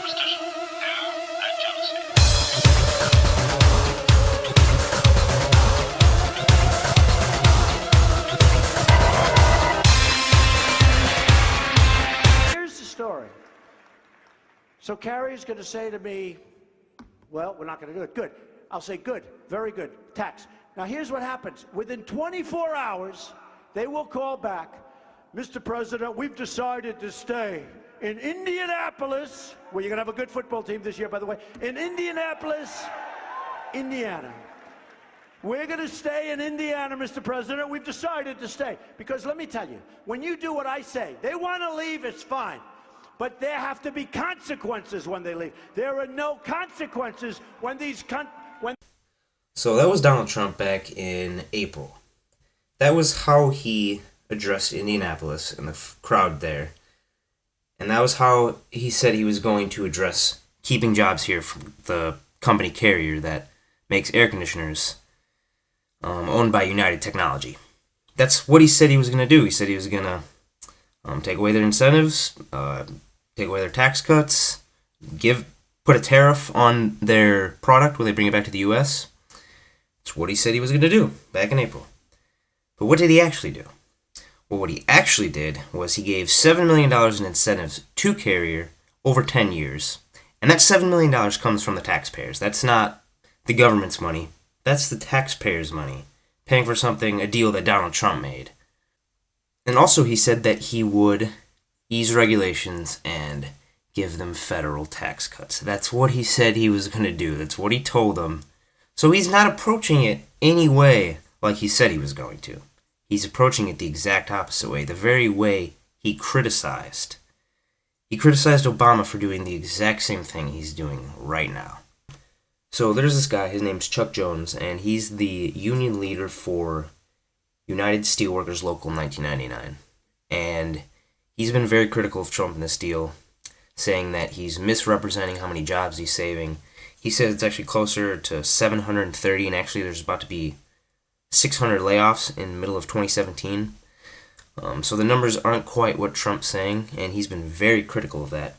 Here's the story. So Carrie's going to say to me, well, we're not going to do it. Good. I'll say good. Very good. Tax. Now, here's what happens. Within 24 hours, they will call back, Mr. President, we've decided to stay in Indianapolis, where you're going to have a good football team this year, by the way, in Indianapolis, Indiana. We're going to stay in Indiana, Mr. President. We've decided to stay. Because let me tell you, when you do what I say, they want to leave, it's fine. But there have to be consequences when they leave. There are no consequences when these So that was Donald Trump back in April. That was how he addressed Indianapolis and the crowd there. And that was how he said he was going to address keeping jobs here from the company Carrier that makes air conditioners, owned by United Technology. That's what he said he was going to do. He said he was going to take away their incentives, take away their tax cuts, put a tariff on their product when they bring it back to the U.S. That's what he said he was going to do back in April. But what did he actually do? Well, what he actually did was he gave $7 million in incentives to Carrier over 10 years. And that $7 million comes from the taxpayers. That's not the government's money. That's the taxpayers' money, paying for a deal that Donald Trump made. And also he said that he would ease regulations and give them federal tax cuts. That's what he said he was going to do. That's what he told them. So he's not approaching it any way like he said he was going to. He's approaching it the exact opposite way, the very way he criticized. He criticized Obama for doing the exact same thing he's doing right now. So there's this guy, his name's Chuck Jones, and he's the union leader for United Steelworkers Local 1999. And he's been very critical of Trump in this deal, saying that he's misrepresenting how many jobs he's saving. He says it's actually closer to 730, and actually there's about to be 600 layoffs in the middle of 2017. So the numbers aren't quite what Trump's saying, and he's been very critical of that.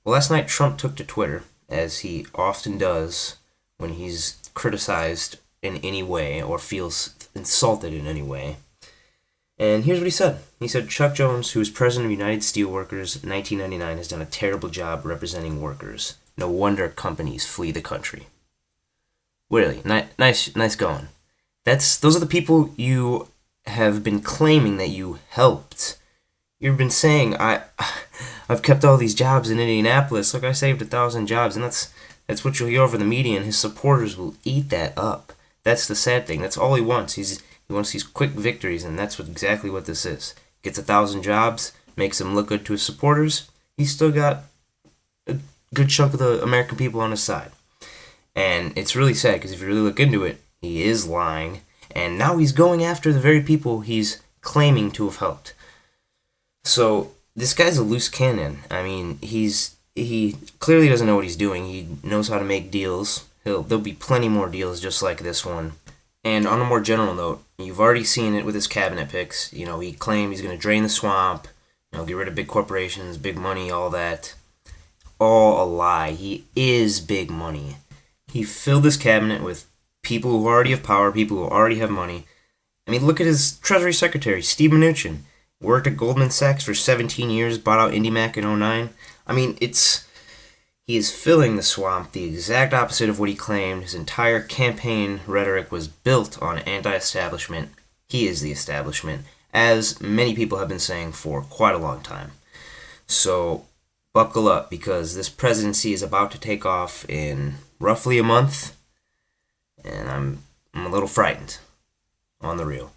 Well, last night Trump took to Twitter, as he often does when he's criticized in any way or feels insulted in any way. And here's what he said. He said, Chuck Jones, who is president of United Steelworkers 1999, has done a terrible job representing workers. No wonder companies flee the country. Really, nice going. Those are the people you have been claiming that you helped. You've been saying, I've kept all these jobs in Indianapolis. Look, I saved 1,000 jobs, and that's what you'll hear over the media, and his supporters will eat that up. That's the sad thing. That's all he wants. He wants these quick victories, and that's exactly what this is. Gets 1,000 jobs, makes him look good to his supporters. He's still got a good chunk of the American people on his side. And it's really sad, because if you really look into it, he is lying, and now he's going after the very people he's claiming to have helped. So this guy's a loose cannon. I mean, he clearly doesn't know what he's doing. He knows how to make deals. There'll be plenty more deals just like this one. And on a more general note, you've already seen it with his cabinet picks. He claimed he's going to drain the swamp, get rid of big corporations, big money, all that. All a lie. He is big money. He filled his cabinet with people who already have power, people who already have money. I mean, look at his Treasury Secretary, Steve Mnuchin. Worked at Goldman Sachs for 17 years, bought out IndyMac in 2009. I mean, he is filling the swamp, the exact opposite of what he claimed. His entire campaign rhetoric was built on anti-establishment. He is the establishment, as many people have been saying for quite a long time. So buckle up, because this presidency is about to take off in roughly a month, and I'm a little frightened, on the real.